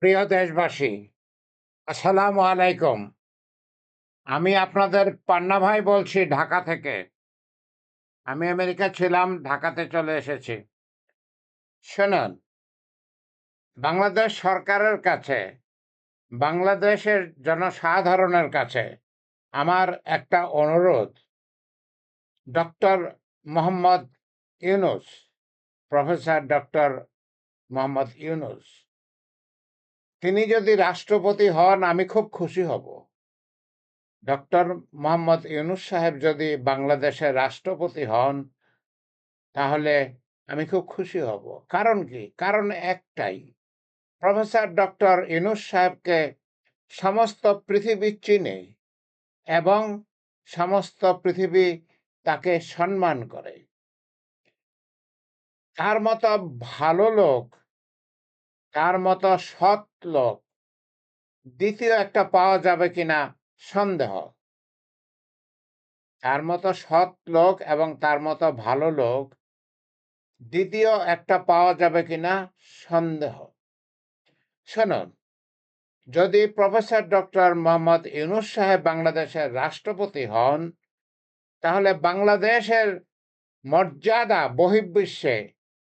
প্রিয় দেশবাসী, আসসালামু আলাইকুম। আমি আপনাদের পান্না ভাই বলছি ঢাকা থেকে। আমি আমেরিকা ছিলাম, ঢাকাতে চলে এসেছি। শুনুন, বাংলাদেশ সরকারের কাছে, বাংলাদেশের জনসাধারণের কাছে আমার একটা অনুরোধ। Doctor Mohammad Yunus, professor doctor Mohammad Yunus, তিনি যদি রাষ্ট্রপতি হন আমি খুব খুশি হব। ডক্টর মোহাম্মদ ইউনূস সাহেব যদি বাংলাদেশের রাষ্ট্রপতি হন তাহলে আমি খুব খুশি হব। কারণ কি? কারণ একটাই, প্রফেসর ডক্টর ইউনূস সাহেবকে সমস্ত পৃথিবী চিনে এবং সমস্ত পৃথিবী তাকে সম্মান করে। তার মতো ভালো লোক, তার মতো সৎ লোক দ্বিতীয় একটা পাওয়া যাবে কিনা সন্দেহ। তার মতো সৎ লোক এবং তার মতো ভালো লোক দ্বিতীয় একটা পাওয়া যাবে কিনা সন্দেহ। শুনুন, যদি প্রফেসর ডক্টর মোহাম্মদ ইউনূস সাহেব বাংলাদেশের রাষ্ট্রপতি হন তাহলে বাংলাদেশের মর্যাদা বহির্বিশ্বে,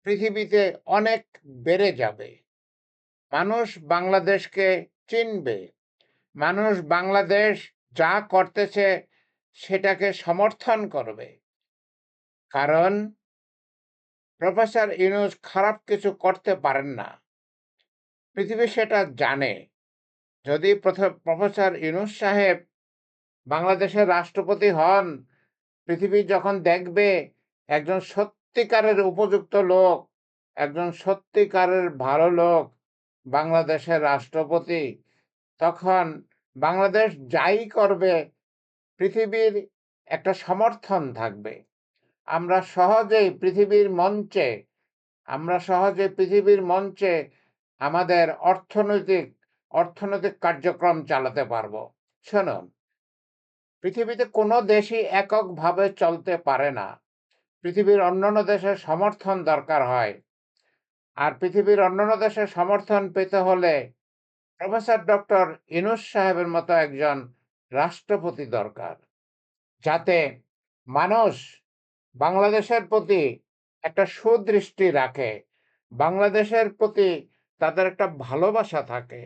পৃথিবীতে অনেক বেড়ে যাবে। মানুষ বাংলাদেশকে চিনবে, মানুষ বাংলাদেশ যা করতেছে সেটাকে সমর্থন করবে। কারণ প্রফেসর ইউনূস খারাপ কিছু করতে পারেন না, পৃথিবী সেটা জানে। যদি প্রফেসর ইউনূস সাহেব বাংলাদেশের রাষ্ট্রপতি হন, পৃথিবী যখন দেখবে একজন সত্যিকারের উপযুক্ত লোক, একজন সত্যিকারের ভালো লোক বাংলাদেশের রাষ্ট্রপতি, তখন বাংলাদেশ যাই করবে পৃথিবীর একটা সমর্থন থাকবে। আমরা সহজেই পৃথিবীর মঞ্চে আমাদের অর্থনৈতিক কার্যক্রম চালাতে পারবো। শুনুন, পৃথিবীতে কোনো দেশই এককভাবে চলতে পারে না। পৃথিবীর অন্যান্য দেশের সমর্থন দরকার হয়। আর পৃথিবীর অন্যান্য দেশের সমর্থন পেতে হলে প্রফেসর ডক্টর ইউনূস সাহেবের মতো একজন রাষ্ট্রপতি দরকার, যাতে মানুষ বাংলাদেশের প্রতি একটা সুদৃষ্টি রাখে, বাংলাদেশের প্রতি তাদের একটা ভালোবাসা থাকে,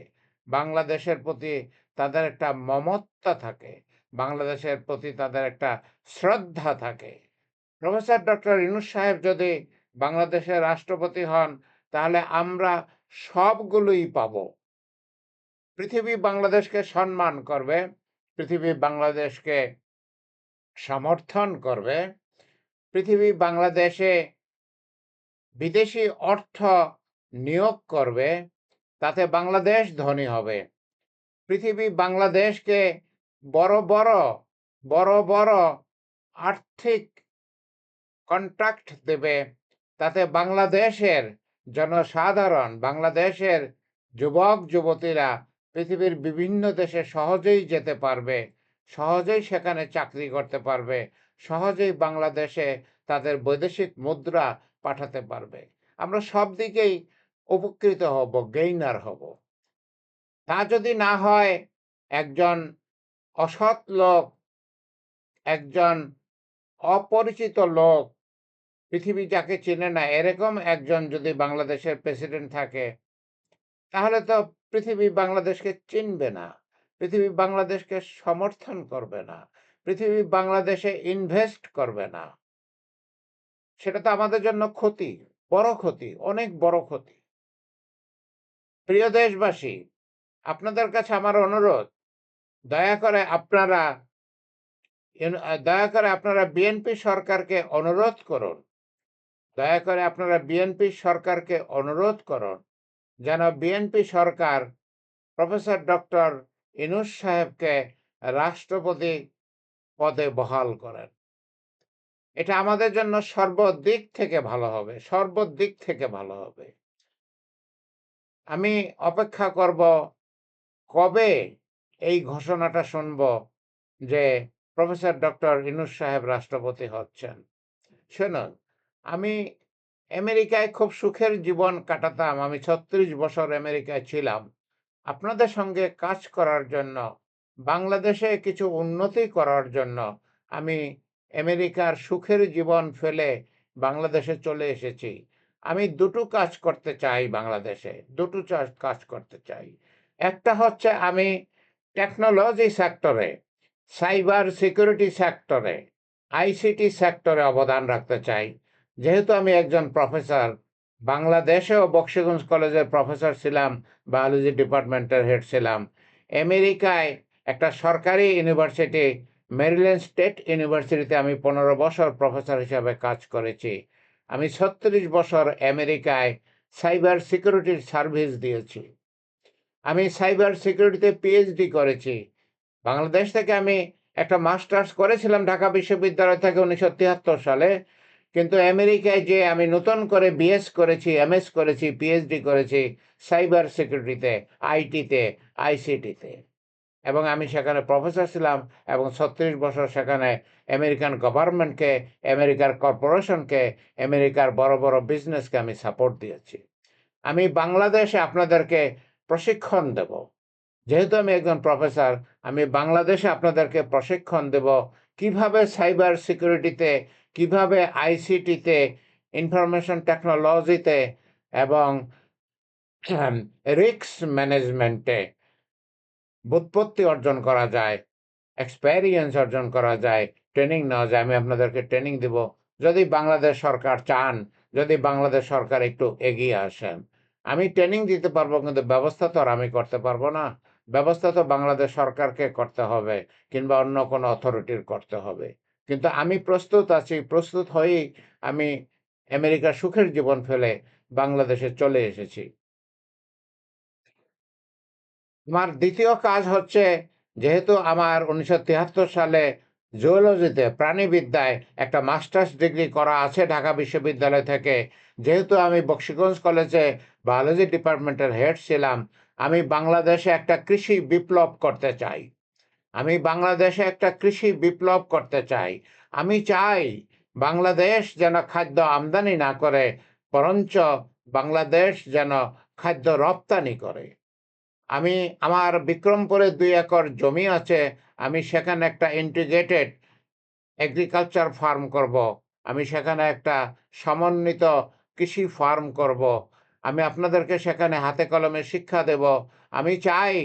বাংলাদেশের প্রতি তাদের একটা মমত্ব থাকে, বাংলাদেশের প্রতি তাদের একটা শ্রদ্ধা থাকে। প্রফেসর ডক্টর ইউনূস সাহেব যদি বাংলাদেশের রাষ্ট্রপতি হন তাহলে আমরা সবগুলোই পাব। পৃথিবী বাংলাদেশকে সম্মান করবে, পৃথিবী বাংলাদেশকে সমর্থন করবে, পৃথিবী বাংলাদেশে বিদেশি অর্থ নিয়োগ করবে, তাতে বাংলাদেশ ধনী হবে। পৃথিবী বাংলাদেশকে বড় বড় বড় বড় আর্থিক কন্ট্রাক্ট দেবে, তাতে বাংলাদেশের জনসাধারণ, বাংলাদেশের যুবক যুবতীরা পৃথিবীর বিভিন্ন দেশে সহজেই যেতে পারবে, সহজেই সেখানে চাকরি করতে পারবে, সহজেই বাংলাদেশে তাদের বৈদেশিক মুদ্রা পাঠাতে পারবে। আমরা সব দিকেই উপকৃত হব, গেইনার হব। তা যদি না হয়, একজন অসৎ লোক, একজন অপরিচিত লোক, পৃথিবী যাকে চেনে না এরকম একজন যদি বাংলাদেশের প্রেসিডেন্ট থাকে তাহলে তো পৃথিবী বাংলাদেশকে চিনবে না, পৃথিবী বাংলাদেশকে সমর্থন করবে না, পৃথিবী বাংলাদেশে ইনভেস্ট করবে না। সেটা তো আমাদের জন্য ক্ষতি, বড় ক্ষতি, অনেক বড় ক্ষতি। প্রিয় দেশবাসী, আপনাদের কাছে আমার অনুরোধ, দয়া করে আপনারা বিএনপি সরকারকে অনুরোধ করুন, দয়া করে আপনারা বিএনপি সরকারকে অনুরোধ করুন যেন বিএনপি সরকার প্রফেসর ডক্টর ইউনূস সাহেবকে রাষ্ট্রপতি পদে বহাল করেন। এটা আমাদের জন্য সর্বদিক থেকে ভালো হবে, সর্বদিক থেকে ভালো হবে। আমি অপেক্ষা করব কবে এই ঘোষণাটা শুনব যে প্রফেসর ডক্টর ইউনূস সাহেব রাষ্ট্রপতি হচ্ছেন। শুনুন, আমি আমেরিকায় খুব সুখের জীবন কাটাতাম, আমি ৩৬ বছর আমেরিকায় ছিলাম। আপনাদের সঙ্গে কাজ করার জন্য, বাংলাদেশে কিছু উন্নতি করার জন্য আমি আমেরিকার সুখের জীবন ফেলে বাংলাদেশে চলে এসেছি। আমি দুটো কাজ করতে চাই বাংলাদেশে, দুটো কাজ করতে চাই। একটা হচ্ছে আমি টেকনোলজি সেক্টরে, সাইবার সিকিউরিটি সেক্টরে, আইসিটি সেক্টরে অবদান রাখতে চাই। যেহেতু আমি একজন প্রফেসর, বাংলাদেশেও বক্সিগঞ্জ কলেজের প্রফেসর ছিলাম, বায়োলজি ডিপার্টমেন্টের হেড ছিলাম। আমেরিকায় একটা সরকারি ইউনিভার্সিটি, মেরিল্যান্ড স্টেট ইউনিভার্সিটিতে আমি 15 বছর প্রফেসর হিসাবে কাজ করেছি। আমি 36 বছর আমেরিকায় সাইবার সিকিউরিটির সার্ভিস দিয়েছি। আমি সাইবার সিকিউরিটিতে পিএইচডি করেছি। বাংলাদেশ থেকে আমি একটা মাস্টার্স করেছিলাম ঢাকা বিশ্ববিদ্যালয় থেকে 1973 সালে। কিন্তু আমেরিকায় যেয়ে আমি নতুন করে বিএস করেছি, এমএস করেছি, পিএইচডি করেছি সাইবার সিকিউরিটিতে, আইটিতে, আইসিটিতে। এবং আমি সেখানে প্রফেসর ছিলাম এবং 36 বছর সেখানে আমেরিকান গভর্নমেন্টকে, আমেরিকার কর্পোরেশনকে, আমেরিকার বড় বড় বিজনেসকে আমি সাপোর্ট দিয়েছি। আমি বাংলাদেশে আপনাদেরকে প্রশিক্ষণ দেব। যেহেতু আমি একজন প্রফেসর, আমি বাংলাদেশে আপনাদেরকে প্রশিক্ষণ দেব কিভাবে সাইবার সিকিউরিটিতে, কিভাবে আইসিটিতে, ইনফরমেশন টেকনোলজিতে এবং রিস্ক ম্যানেজমেন্টে ব্যুৎপত্তি অর্জন করা যায়, এক্সপেরিয়েন্স অর্জন করা যায়, ট্রেনিং নেওয়া যায়। আমি আপনাদেরকে ট্রেনিং দিব। যদি বাংলাদেশ সরকার চান, যদি বাংলাদেশ সরকার একটু এগিয়ে আসেন, আমি ট্রেনিং দিতে পারবো, কিন্তু ব্যবস্থা তো আর আমি করতে পারবো না। ব্যবস্থা তো বাংলাদেশ সরকারকে করতে হবে কিংবা অন্য কোনো অথরিটির করতে হবে। কিন্তু আমি প্রস্তুত আছি, প্রস্তুত হয়েই আমি আমেরিকার সুখের জীবন ফেলে বাংলাদেশে চলে এসেছি। আমার দ্বিতীয় কাজ হচ্ছে, যেহেতু আমার 1973 সালে জুওলজিতে, প্রাণীবিদ্যায় একটা মাস্টার্স ডিগ্রি করা আছে ঢাকা বিশ্ববিদ্যালয় থেকে, যেহেতু আমি বক্সিগঞ্জ কলেজে বায়োলজি ডিপার্টমেন্টের হেড ছিলাম, আমি বাংলাদেশে একটা কৃষি বিপ্লব করতে চাই। আমি বাংলাদেশে একটা কৃষি বিপ্লব করতে চাই। আমি চাই বাংলাদেশ যেন খাদ্য আমদানি না করে, বরঞ্চ বাংলাদেশ যেন খাদ্য রপ্তানি করে। আমি আমার বিক্রমপুরে ২ একর জমি আছে। আমি সেখানে একটা ইন্টিগ্রেটেড এগ্রিকালচার ফার্ম করব। আমি সেখানে একটা সমন্বিত কৃষি ফার্ম করব। আমি আপনাদেরকে সেখানে হাতে কলমে শিক্ষা দেব। আমি চাই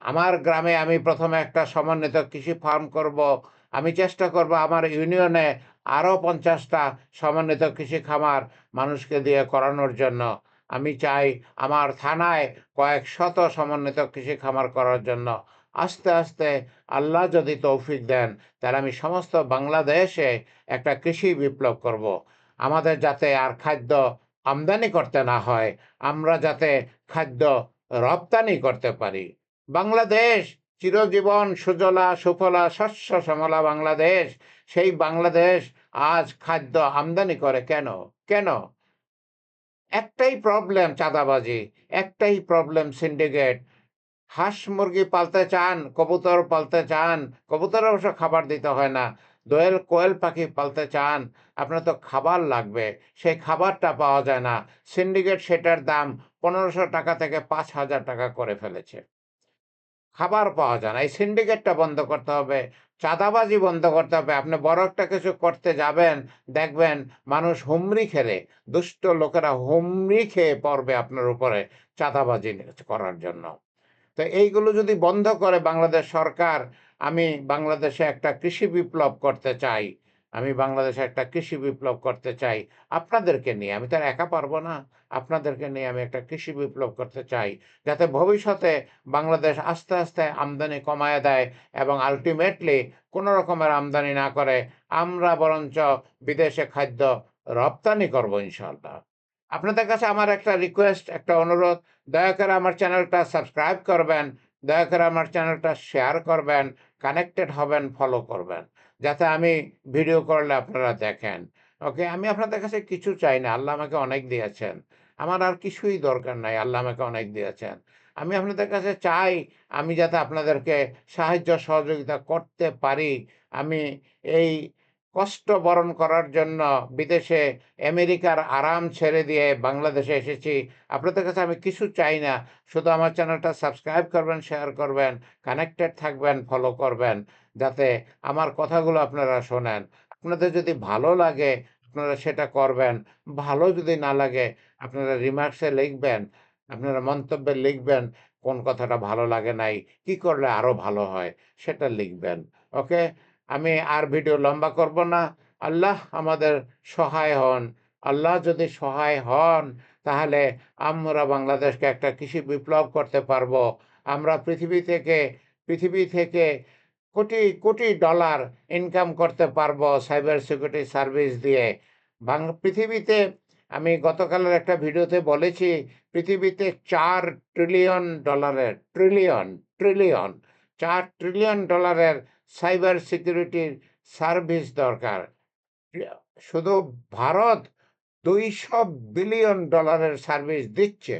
আমার গ্রামে আমি ১ম এ একটা সমন্বিত কৃষি ফার্ম করব। আমি চেষ্টা করব আমার ইউনিয়নে আরও ৫০ টা সমন্বিত কৃষি খামার মানুষকে দিয়ে করানোর জন্য। আমি চাই আমার থানায় কয়েক শত সমন্বিত কৃষি খামার করার জন্য। আস্তে, আস্তে আল্লাহ যদি তৌফিক দেন, তাহলে আমি সমস্ত বাংলাদেশে একটা কৃষি বিপ্লব করব। আমাদের যাতে আর খাদ্য আমদানি করতে না হয়, আমরা যাতে খাদ্য রপ্তানি করতে পারি। বাংলাদেশ চিরজীবন সুজলা সুফলা শস্য শ্যামলা বাংলাদেশ, সেই বাংলাদেশ আজ খাদ্য আমদানি করে কেন? কেন? একটাই প্রবলেম চাঁদাবাজি, একটাই প্রবলেম সিন্ডিকেট। হাঁস মুরগি পালতে চান, কবুতর পালতে চান, কবুতরের অবশ্য খাবার দিতে হয় না। দোয়েল কোয়েল পাখি পালতে চান, আপনার তো খাবার লাগবে। সেই খাবারটা পাওয়া যায় না। সিন্ডিকেট সেটার দাম ৳১৫০০ থেকে ৳৫,০০০ করে ফেলেছে। খাবার পাওয়া যায় না। এই সিন্ডিকেটটা বন্ধ করতে হবে। চাঁদাবাজি বন্ধ করতে হবে। আপনি বড় একটা কিছু করতে যাবেন, দেখবেন মানুষ হুমড়ি খেলে, দুষ্ট লোকেরা হুমড়ি খেয়ে পড়বে আপনার উপরে চাঁদাবাজি করার জন্য। তো এইগুলো যদি বন্ধ করে বাংলাদেশ সরকার, আমি বাংলাদেশে একটা কৃষি বিপ্লব করতে চাই। আমি বাংলাদেশে একটা কৃষি বিপ্লব করতে চাই। আপনাদেরকে নিয়ে, আমি তো আর একা পারব না। আপনাদেরকে নিয়ে আমি একটা কৃষি বিপ্লব করতে চাই। যাতে ভবিষ্যতে বাংলাদেশ আস্তে, আস্তে আমদানি কমায়া দেয় এবং আল্টিমেটলি কোনো রকমের আমদানি না করে আমরা বরঞ্চ বিদেশে খাদ্য রপ্তানি করব ইনশাআল্লাহ। আপনাদের কাছে আমার একটা রিকোয়েস্ট, একটা অনুরোধ, দয়া করে আমার চ্যানেলটা সাবস্ক্রাইব করবেন, দয়া করে আমার চ্যানেলটা শেয়ার করবেন, কানেক্টেড হবেন, ফলো করবেন। যাতে আমি ভিডিও করলে আপনারা দেখেন। ওকে? আমি আপনাদের কাছে কিছু চাই না। আল্লাহ আমাকে অনেক দিয়েছেন। আমার আর কিছুই দরকার নাই। আল্লাহ আমাকে অনেক দিয়েছেন। আমি আপনাদের কাছে চাই আমি যাতে আপনাদেরকে সাহায্য সহযোগিতা করতে পারি। আমি এই কষ্ট বরণ করার জন্য বিদেশে আমেরিকার আরাম ছেড়ে দিয়ে বাংলাদেশে এসেছি। আপনাদের কাছে আমি কিছু চাই না। শুধু আমার চ্যানেলটা সাবস্ক্রাইব করবেন, শেয়ার করবেন, কানেক্টেড থাকবেন, ফলো করবেন। যাতে আমার কথাগুলো আপনারা শোনেন। আপনাদের যদি ভালো লাগে আপনারা সেটা করবেন। ভালো যদি না লাগে আপনারা রিমার্কসে লিখবেন। আপনারা মন্তব্যে লিখবেন কোন কথাটা ভালো লাগে নাই, কি করলে আরো ভালো হয় সেটা লিখবেন। ওকে? আমি আর ভিডিও লম্বা করব না। আল্লাহ আমাদের সহায় হন। আল্লাহ যদি সহায় হন তাহলে আমরা বাংলাদেশকে একটা কৃষি বিপ্লব করতে পারবো। আমরা পৃথিবী থেকে কোটি, কোটি ডলার ইনকাম করতে পারবো সাইবার সিকিউরিটি সার্ভিস দিয়ে। পৃথিবীতে আমি গতকালের একটা ভিডিওতে বলেছি পৃথিবীতে ৪ ট্রিলিয়ন ডলারের ট্রিলিয়ন ৪ ট্রিলিয়ন ডলারের সাইবার সিকিউরিটির সার্ভিস দরকার। শুধু ভারত ২০০ বিলিয়ন ডলারের সার্ভিস দিচ্ছে।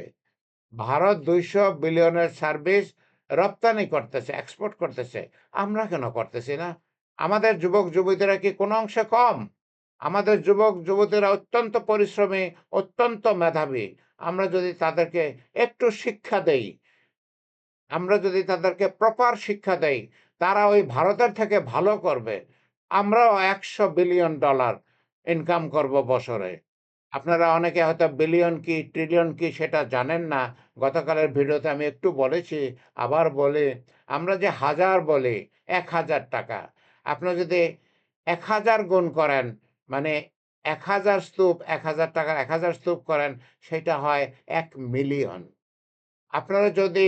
ভারত ২০০ বিলিয়নের সার্ভিস রপ্তানি করতেছে, এক্সপোর্ট করতেছে। আমরা কেন করতেছি না? আমাদের যুবক-যুবতীরা কি কোনো অংশে কম? আমাদের যুবক-যুবতীরা অত্যন্ত পরিশ্রমী, অত্যন্ত মেধাবী। আমরা যদি তাদেরকে একটু শিক্ষা দেই, আমরা যদি তাদেরকে প্রপার শিক্ষা দেই, তারা ওই ভারতের থেকে ভালো করবে। আমরাও ১০০ বিলিয়ন ডলার ইনকাম করব বছরে। আপনারা অনেকে হয়তো বিলিয়ন কি, ট্রিলিয়ন কি সেটা জানেন না। গতকালের ভিডিওতে আমি একটু বলেছি, আবার বলি। আমরা যে হাজার বলি, ৳১,০০০। আপনারা যদি ১,০০০ গুণ করেন, মানে ১,০০০ স্তূপ, ৳১,০০০ ১,০০০ স্তূপ করেন, সেটা হয় ১,০০,০০,০০০। আপনারা যদি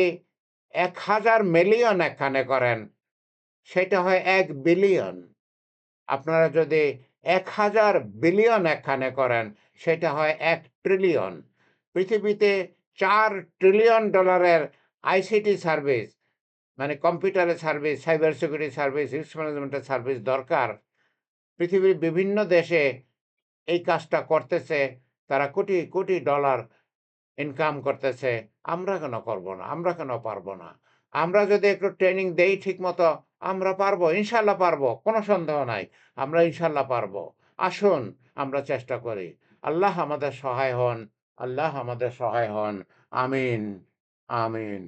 ১,০০০ মিলিয়ন একখানে করেন, সেটা হয় ১,০০,০০,০০,০০০। আপনারা যদি ১,০০০ বিলিয়ন একখানে করেন, সেটা হয় ১,০০,০০,০০,০০,০০০। পৃথিবীতে ৪ ট্রিলিয়ন ডলারের আইসিটি সার্ভিস, মানে কম্পিউটারের service, cyber security service, risk ম্যানেজমেন্টের সার্ভিস দরকার। পৃথিবীর বিভিন্ন দেশে এই কাজটা করতেছে। তারা কোটি, কোটি ডলার ইনকাম করতেছে। আমরা কেন করব না? আমরা কেন পারব না? আমরা যদি একটু ট্রেনিং দেই ঠিকমতো, আমরা পারবো। ইনশাআল্লাহ পারবো। কোনো সন্দেহ নাই। আমরা ইনশাআল্লাহ পারবো। আসুন আমরা চেষ্টা করি। আল্লাহ আমাদের সহায় হন। আল্লাহ আমাদের সহায় হন। আমিন, আমিন।